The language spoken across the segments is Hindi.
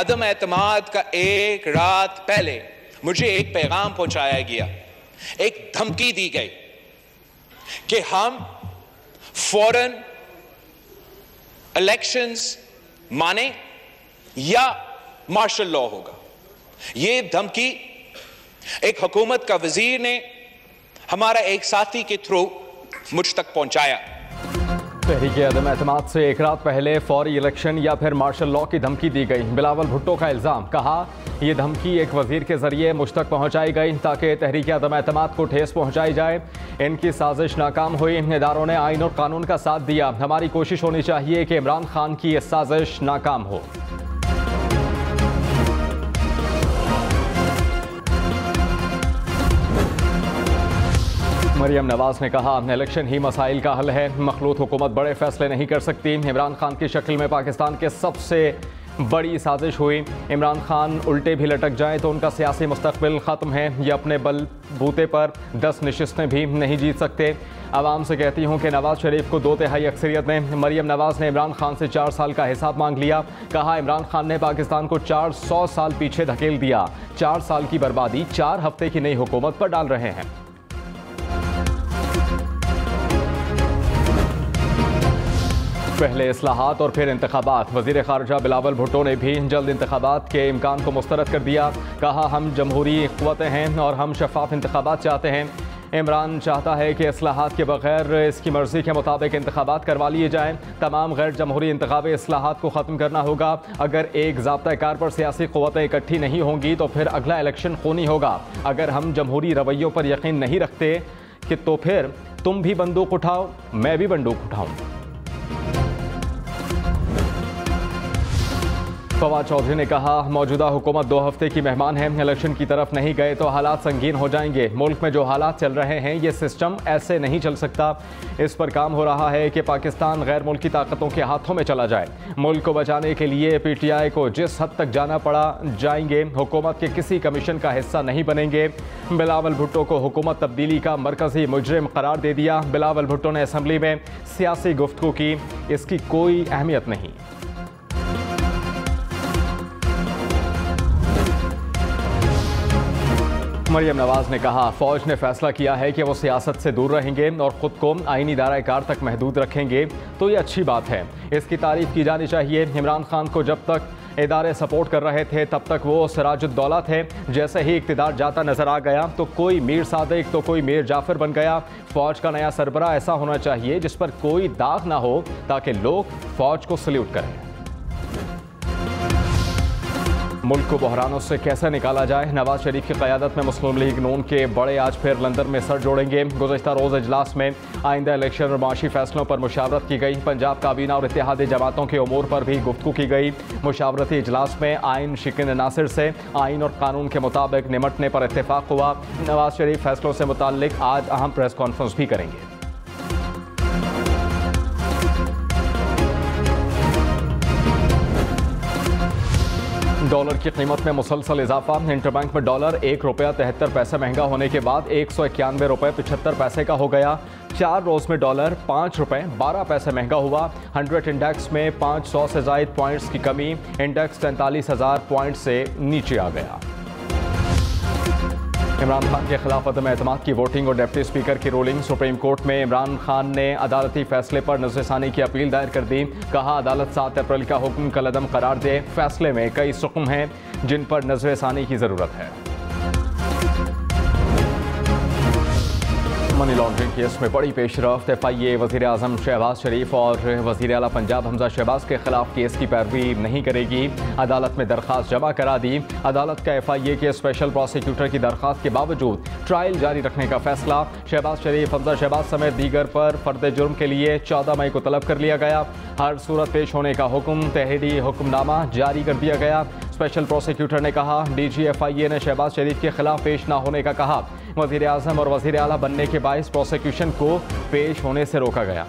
अदम एतमाद का एक रात पहले मुझे एक पैगाम पहुंचाया गया, एक धमकी दी गई कि हम फौरन इलेक्शंस माने या मार्शल लॉ होगा। ये धमकी एक हुकूमत का वजीर ने हमारा एक साथी के थ्रू मुझ तक पहुंचाया। तहरीक अदम एतमाद से एक रात पहले फौरी इलेक्शन या फिर मार्शल लॉ की धमकी दी गई। बिलावल भुट्टो का इल्ज़ाम, कहा यह धमकी एक वजीर के जरिए मुझ तक पहुंचाई गई ताकि तहरीक अदम एतमाद को ठेस पहुंचाई जाए। इनकी साजिश नाकाम हुई। इदारों ने आइन और कानून का साथ दिया। हमारी कोशिश होनी चाहिए कि इमरान खान की यह साजिश नाकाम हो। मरियम नवाज ने कहा इलेक्शन ही मसाइल का हल है, मखलूत हुकूमत बड़े फैसले नहीं कर सकती। इमरान खान की शक्ल में पाकिस्तान के सबसे बड़ी साजिश हुई। इमरान खान उल्टे भी लटक जाएं तो उनका सियासी मुस्तकबिल ख़त्म है। ये अपने बलबूते पर 10 नशिस्तें भी नहीं जीत सकते। आवाम से कहती हूँ कि नवाज शरीफ को 2/3 अक्सरियत दें। मरियम नवाज ने इमरान खान से 4 साल का हिसाब मांग लिया। कहा इमरान खान ने पाकिस्तान को 400 साल पीछे धकेल दिया। 4 साल की बर्बादी 4 हफ्ते की नई हुकूमत पर डाल रहे हैं। पहले इस्लाहात और फिर इंतखाबात। वज़ीर ख़ारिजा बिलावल भुट्टो ने भी जल्द इंतखाबात के इम्कान को मुस्तरद कर दिया। कहा हम जमहूरी क़ुव्वतें हैं और हम शफ़ाफ़ इंतखाबात चाहते हैं। इमरान चाहता है कि इस्लाहात के बगैर इसकी मर्ज़ी के मुताबिक इंतखाबात करवा लिए जाएँ। तमाम गैर जमहूरी इंतखाबी इस्लाहात को ख़त्म करना होगा। अगर एक ज़ाब्ता कार पर सियासी क़ुव्वतें इकट्ठी नहीं होंगी तो फिर अगला इलेक्शन खूनी होगा। अगर हम जमहूरी रवैयों पर यकीन नहीं रखते कि तो फिर तुम भी बंदूक उठाओ, मैं भी बंदूक उठाऊँ। फवाद चौधरी ने कहा मौजूदा हुकूमत 2 हफ्ते की मेहमान है। इलेक्शन की तरफ नहीं गए तो हालात संगीन हो जाएंगे। मुल्क में जो हालात चल रहे हैं ये सिस्टम ऐसे नहीं चल सकता। इस पर काम हो रहा है कि पाकिस्तान गैर मुल्की ताकतों के हाथों में चला जाए। मुल्क को बचाने के लिए PTI को जिस हद तक जाना पड़ा जाएंगे। हुकूमत के किसी कमीशन का हिस्सा नहीं बनेंगे। बिलावल भुट्टो को हुकूमत तब्दीली का मरकजी मुजरिम करार दे दिया। बिलावल भुट्टो ने असम्बली में सियासी गुफ्तगू की, इसकी कोई अहमियत नहीं। मरियम नवाज ने कहा फ़ौज ने फैसला किया है कि वो सियासत से दूर रहेंगे और ख़ुद को आईनी दायरा कार तक महदूद रखेंगे, तो ये अच्छी बात है, इसकी तारीफ़ की जानी चाहिए। इमरान खान को जब तक इदारे सपोर्ट कर रहे थे तब तक वो सिराजुद्दौला थे। जैसे ही इक़्तिदार जाता नज़र आ गया तो कोई मीर सादिक तो कोई मीर जाफ़र बन गया। फ़ौज का नया सरबराह ऐसा होना चाहिए जिस पर कोई दाग ना हो ताकि लोग फ़ौज को सल्यूट करें। मुल्क को बहरानों से कैसे निकाला जाए, नवाज शरीफ की क़यादत में मुस्लिम लीग नून के बड़े आज फिर लंदन में सर जोड़ेंगे। गुज़श्ता रोज़ इजलास में आइंदा इलेक्शन और माशी फैसलों पर मुशावरत की गई। पंजाब काबीना और इत्तेहादी जमातों के उमूर पर भी गुफ्तगू की गई। मुशावरती इजलास में आइन शिकन नासिर से आइन और कानून के मुताबिक निमटने पर इत्तेफाक हुआ। नवाज शरीफ फैसलों से मुताल्लिक आज अहम प्रेस कॉन्फ्रेंस भी करेंगे। डॉलर की कीमत में मुसलसल इजाफा। इंटरबैंक में डॉलर ₹1.73 महंगा होने के बाद ₹191.75 का हो गया। 4 रोज़ में डॉलर ₹5.12 महंगा हुआ। 100 इंडेक्स में 500 से ज़ायद पॉइंट्स की कमी। इंडेक्स 43,000 पॉइंट से नीचे आ गया। इमरान खान के खिलाफ अदम एतमाद की वोटिंग और डिप्टी स्पीकर की रूलिंग। सुप्रीम कोर्ट में इमरान खान ने अदालती फैसले पर नज़रसानी की अपील दायर कर दी। कहा अदालत 7 अप्रैल का हुक्म कलअदम करार दे। फैसले में कई सुकून हैं जिन पर नज़रसानी की ज़रूरत है। मनी लॉन्ड्रिंग केस में बड़ी पेशरफ्त। FIA वज़ीर आज़म शहबाज शरीफ और वज़ीर आला पंजाब हमजा शहबाज के खिलाफ केस की पैरवी नहीं करेगी। अदालत में दरख्वास्त जमा करा दी। अदालत का FIA के स्पेशल प्रोसिक्यूटर की दरख्वास्त के बावजूद ट्रायल जारी रखने का फैसला। शहबाज शरीफ, हमजा शहबाज समेत दीगर पर फर्द जुर्म के लिए 14 मई को तलब कर लिया गया। हर सूरत पेश होने का हुक्म, तहरीरी हुक्मनामा जारी कर दिया गया। स्पेशल प्रोसिक्यूटर ने कहा DG FIA ने शहबाज शरीफ के खिलाफ पेश न होने का कहा। वज़ीर आज़म और वज़ीर आला बनने के बाइस प्रोसिक्यूशन को पेश होने से रोका गया।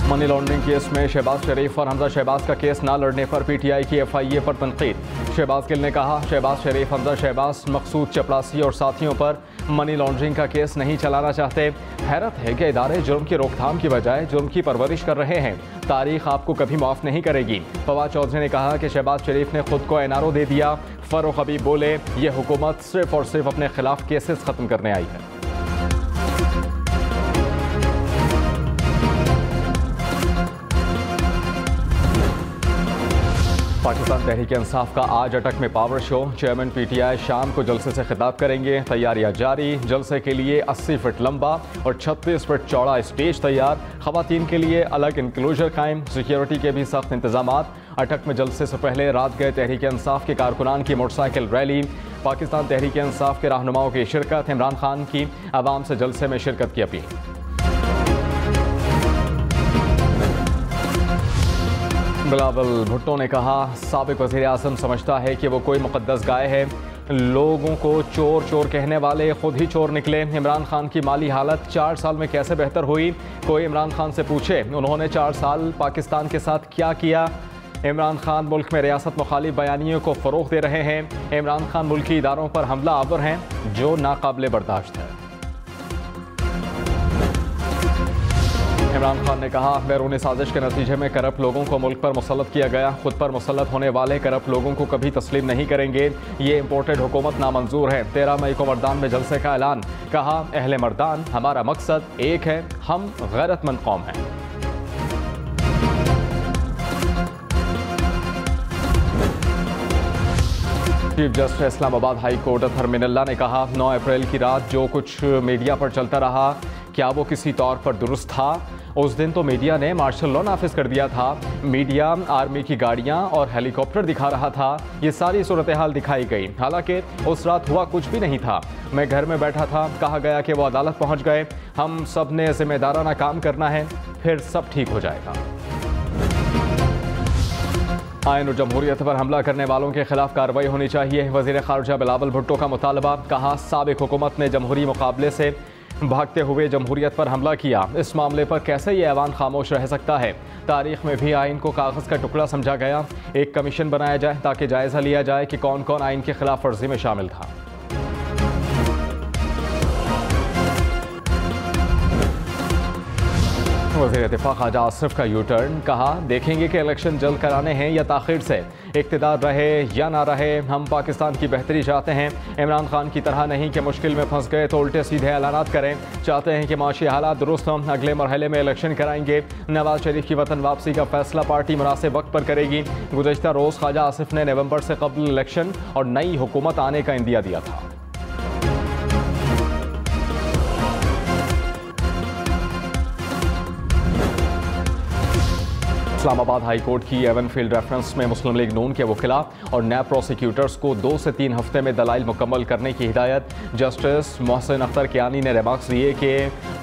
मनी लॉन्ड्रिंग केस में शहबाज शरीफ और हमजा शहबाज का केस न लड़ने पर PTI की FIA पर तनकीद। शहबाज गिल ने कहा, शहबाज शरीफ, हमजा शहबाज मकसूद चपरासी और साथियों पर मनी लॉन्ड्रिंग का केस नहीं चलाना चाहते। हैरत है कि इदारे जुर्म की रोकथाम की बजाय जुर्म की परवरिश कर रहे हैं। तारीख आपको कभी माफ़ नहीं करेगी। फवाद चौधरी ने कहा कि शहबाज शरीफ ने खुद को एनआरओ दे दिया। फरूख हबीब बोले, ये हुकूमत सिर्फ और सिर्फ अपने खिलाफ केसेस खत्म करने आई है। पाकिस्तान तहरीक इंसाफ का आज अटक में पावर शो। चेयरमैन पीटीआई शाम को जलसे से खिताब करेंगे। तैयारियां जारी। जलसे के लिए 80 फीट लंबा और 36 फीट चौड़ा स्टेज तैयार। खवातीन के लिए अलग इंक्लोजर कायम। सिक्योरिटी के भी सख्त इंतजामात। अटक में जलसे से पहले रात गए तहरीक इंसाफ के कारकुनान की मोटरसाइकिल रैली। पाकिस्तान तहरीक इंसाफ के रहनुमाओं की शिरकत। इमरान खान की आवाम से जलसे में शिरकत की अपील। बिलावल भुट्टो ने कहा, साबिक वज़ीर आज़म समझता है कि वो कोई मुक़द्दस गाय है। लोगों को चोर चोर कहने वाले खुद ही चोर निकले। इमरान खान की माली हालत 4 साल में कैसे बेहतर हुई? कोई इमरान खान से पूछे उन्होंने 4 साल पाकिस्तान के साथ क्या किया। इमरान खान मुल्क में रियासत मुखालिफ बयानियों को फ़रोग़ दे रहे हैं। इमरान खान मुल्की इदारों पर हमला आवर हैं जो नाकाबिले बर्दाश्त है। इमरान खान ने कहा, बैरूनी साजिश के नतीजे में करप्ट लोगों को मुल्क पर मुसल्लत किया गया। खुद पर मुसल्लत होने वाले करप्ट लोगों को कभी तस्लीम नहीं करेंगे। ये इम्पोर्टेड हुकूमत नामंजूर है। 13 मई को मर्दान में जलसे का ऐलान। कहा, अहले मर्दान, हमारा मकसद एक है, हम गैरतमंद कौम हैं। Chief justice Islamabad high court Athar Minallah ने कहा, 9 अप्रैल की रात जो कुछ मीडिया पर चलता रहा, क्या वो किसी तौर पर दुरुस्त था? उस दिन तो मीडिया ने मार्शल लॉ नाफिज कर दिया था। मीडिया आर्मी की गाड़ियां और हेलीकॉप्टर दिखा रहा था। ये सारी सूरत हाल दिखाई गई। हालांकि उस रात हुआ कुछ भी नहीं था। मैं घर में बैठा था। कहा गया कि वो अदालत पहुंच गए। हम सब ने जिम्मेदाराना काम करना है, फिर सब ठीक हो जाएगा। आइन और जमहूरियत पर हमला करने वालों के खिलाफ कार्रवाई होनी चाहिए। वज़ीर ख़ारजा बिलावल भुट्टो का मुतालबा। कहा, साबिक हुकूमत ने जमहूरी मुकाबले से भागते हुए जमहूरियत पर हमला किया। इस मामले पर कैसे ये ऐवान खामोश रह सकता है? तारीख में भी आइन को कागज़ का टुकड़ा समझा गया। एक कमीशन बनाया जाए ताकि जायज़ा लिया जाए कि कौन कौन आइन की खिलाफ वर्जी में शामिल था। वज़ीर दिफ़ा ख़ाजा आसिफ का यू टर्न। कहा, देखेंगे कि इलेक्शन जल्द कराने हैं या ताख़ीर से। इक़्तिदार रहे या ना रहे, हम पाकिस्तान की बेहतरी चाहते हैं। इमरान खान की तरह नहीं कि मुश्किल में फंस गए तो उल्टे सीधे ऐलानात करें। चाहते हैं कि माशी हालात दुरुस्त हों। अगले मरहले में इलेक्शन कराएंगे। नवाज शरीफ की वतन वापसी का फैसला पार्टी मुनासिब वक्त पर करेगी। गुज़श्ता रोज़ ख़ाजा आसिफ ने नवंबर से कबल इलेक्शन और नई हुकूमत आने का इंदिया दिया था। इस्लामाबाद हाई कोर्ट की एवन फील्ड रेफरेंस में मुस्लिम लीग नून के वकीला और नैब प्रोसिक्यूटर्स को 2 से 3 हफ्ते में दलाइल मुकम्मल करने की हिदायत। जस्टिस मोहसिन अख्तर कियानी ने रिमार्क्स दिए कि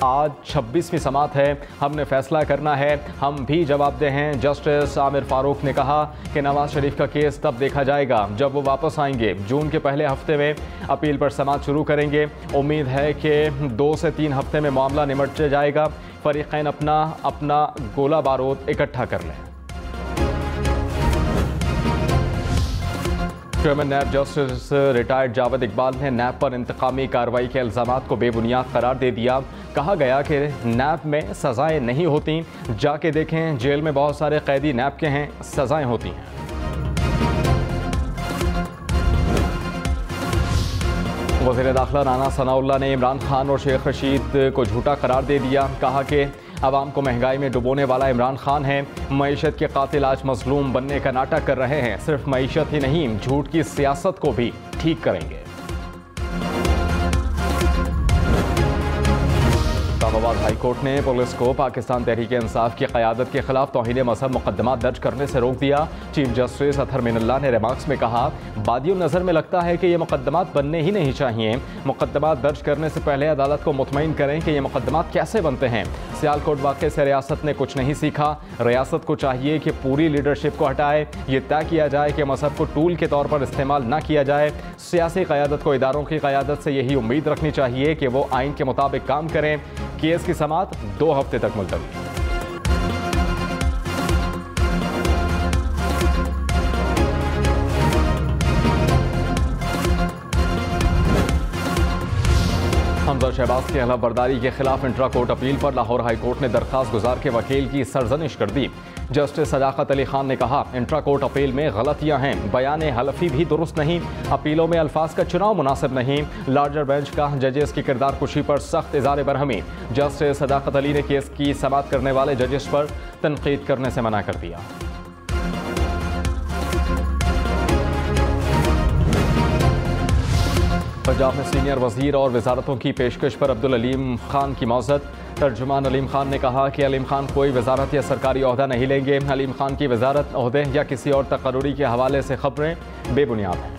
आज 26वीं समात है, हमने फैसला करना है, हम भी जवाबदेह हैं। जस्टिस आमिर फारूक ने कहा कि नवाज शरीफ का केस तब देखा जाएगा जब वो वापस आएंगे। जून के पहले हफ्ते में अपील पर समात शुरू करेंगे। उम्मीद है कि 2 से 3 हफ्ते में मामला निमट जाएगा। फरीक़ैन अपना गोला बारूद इकट्ठा कर लें। Chairman NAB justice retired Javed Iqbal ने नैब पर इंतकामी कार्रवाई के इल्ज़ामात को बेबुनियाद करार दे दिया। कहा गया कि नैब में सज़ाएं नहीं होती। जाके देखें, जेल में बहुत सारे कैदी नैब के हैं, सज़ाएं होती हैं। वज़ीर दाखिला राना सनाउल्लाह ने इमरान खान और शेख रशीद को झूठा करार दे दिया। कहा कि आवाम को महंगाई में डुबोने वाला इमरान खान है। मईशत के कातिल आज मजलूम बनने का नाटक कर रहे हैं। सिर्फ मईशत ही नहीं, झूठ की सियासत को भी ठीक करेंगे। इस्लामाबाद हाई कोर्ट ने पुलिस को पाकिस्तान तहरीक इंसाफ की क़यादत के खिलाफ तौहीन मज़हब मुकदमा दर्ज करने से रोक दिया। चीफ जस्टिस अतहर मिनल्ला ने रिमार्क्स में कहा, बादियों नज़र में लगता है कि ये मुकदमात बनने ही नहीं चाहिए। मुकदमात दर्ज करने से पहले अदालत को मुतमईन करें कि ये मुकदमात कैसे बनते हैं। सियालकोट वाक़े से रियासत ने कुछ नहीं सीखा। रियासत को चाहिए कि पूरी लीडरशिप को हटाए। ये तय किया जाए कि मज़हब को टूल के तौर पर इस्तेमाल न किया जाए। सियासी क़यादत को इदारों की क़यादत से यही उम्मीद रखनी चाहिए कि वो आइन के मुताबिक काम करें। केस की समाअत 2 हफ्ते तक मुलतवी। हमजा शहबाज की खिलाफवर्दारी के खिलाफ इंट्रा कोर्ट अपील पर लाहौर हाई कोर्ट ने दरखास्त गुजार के वकील की सरजनिश कर दी। जस्टिस सदाकत अली खान ने कहा, इंट्रा कोर्ट अपील में गलतियां हैं, बयान हलफी भी दुरुस्त नहीं, अपीलों में अल्फाज का चुनाव मुनासिब नहीं। लार्जर बेंच का जजेस की किरदार कुशी पर सख्त इज़ार बरहमी। जस्टिस सदाकत अली ने केस की समाअत करने वाले जजेस पर तनकीद करने से मना कर दिया। पंजाब में सीनियर वजीर और वजारतों की पेशकश पर अब्दुल अलीम खान की मौजत। तर्जुमान अलीम खान ने कहा कि अलीम खान कोई वजारत या सरकारी ओहदा नहीं लेंगे। अलीम खान की वजारत, ओहदे या किसी और तकर्रुरी के हवाले से खबरें बेबुनियाद हैं।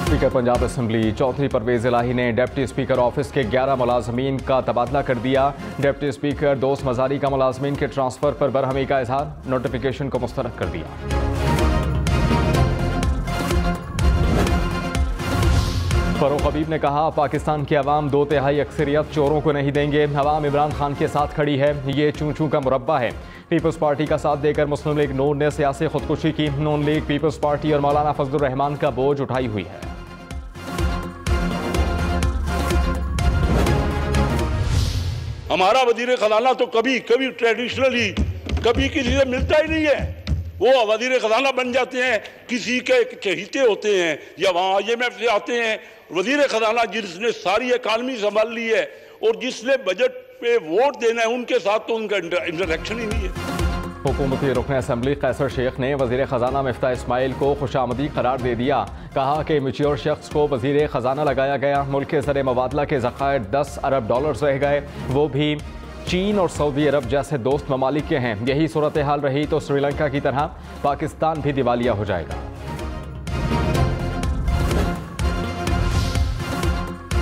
स्पीकर पंजाब असम्बली चौधरी परवेज इलाही ने डिप्टी स्पीकर ऑफिस के 11 मुलाजमीन का तबादला कर दिया। डिप्टी स्पीकर दोस्त मजारी का मुलाजमीन के ट्रांसफर पर बरहमी का इजहार, नोटिफिकेशन को मुस्तरद कर दिया। फरूख हबीब ने कहा, पाकिस्तान की अवाम 2/3 अक्सरियत चोरों को नहीं देंगे। अवाम इमरान खान के साथ खड़ी है, ये चूं चूं का मुरब्बा है। पीपल्स पार्टी का साथ देकर मुस्लिम लीग नून ने सियासी खुदकुशी की। नून लीग, पीपल्स पार्टी और मौलाना फजलुर रहमान का बोझ उठाई हुई है। हमारा वजीर खजाना तो कभी ट्रेडिशनली कभी किसी से मिलता ही नहीं है। वो वजीर खजाना बन जाते हैं, किसी के चहीते होते हैं या वहाँ IMF से आते हैं। वजीर खजाना जिसने सारी इकानमी संभाल ली है और जिसने बजट पे वोट देना है, उनके साथ तो उनका इंटरेक्शन ही नहीं है। हुकूमती रुकन असम्बली कैसर शेख ने वजीर खजाना मिफ्ता इस्माइल को खुशामदी करार दे दिया। कहा कि मैच्योर शख्स को वजीर खजाना लगाया गया। मुल्क के ज़र मुबादला के ज़खायर $10 अरब रह गए, वो भी चीन और सऊदी अरब जैसे दोस्त ममालिक के हैं। यही सूरत हाल रही तो श्रीलंका की तरह पाकिस्तान भी दिवालिया हो जाएगा।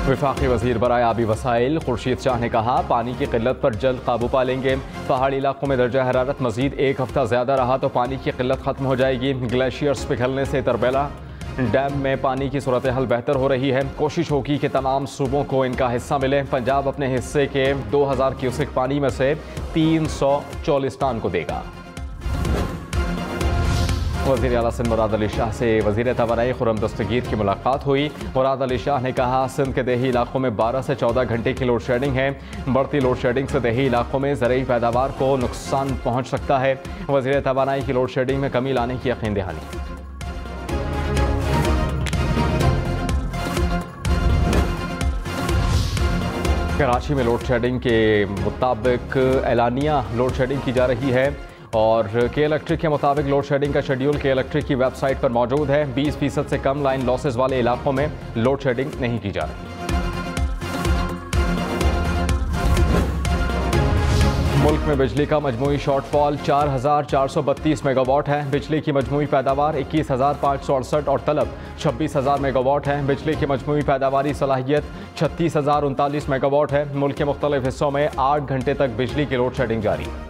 वफाकी वजीर बराए आबी वसाइल खुर्शीद शाह ने कहा, पानी की किल्लत पर जल्द काबू पा लेंगे। पहाड़ी इलाकों में दर्जा हरारत मजीद 1 हफ्ता ज़्यादा रहा तो पानी की किल्लत खत्म हो जाएगी। ग्लेशियर्स पिघलने से तरबेला डैम में पानी की सूरत हाल बेहतर हो रही है। कोशिश होगी कि तमाम सूबों को इनका हिस्सा मिले। पंजाब अपने हिस्से के 2000 क्यूसेक पानी में से 340 टन को देगा। वज़ीर आला सिंध मुराद अली शाह से वज़ीर तवानाई खुर्रम दस्तगीर की मुलाकात हुई। मुराद अली शाह ने कहा, सिंध के देही इलाकों में 12 से 14 घंटे की लोड शेडिंग है। बढ़ती लोड शेडिंग से देही इलाकों में ज़रूरी पैदावार को नुकसान पहुँच सकता है। वज़ीर तवानाई की लोड शेडिंग में कमी लाने की यकीन दहानी। कराची में लोड शेडिंग के मुताबिक एलानिया लोड शेडिंग की जा रही है और के इलेक्ट्रिक के मुताबिक लोड शेडिंग का शेड्यूल के इलेक्ट्रिक की वेबसाइट पर मौजूद है। 20% से कम लाइन लॉसेस वाले इलाकों में लोड शेडिंग नहीं की जा रही। मुल्क में बिजली का मजमूई शॉर्टफॉल 4432 मेगावाट है। बिजली की मजमूई पैदावार 21568 और तलब 26000 मेगावाट है। बिजली की मजमूई पैदावारी सलाहियत 36039 मेगावाट है। मुल्क के मुख्तलिफ हिस्सों में 8 घंटे तक बिजली की लोड शेडिंग जारी है।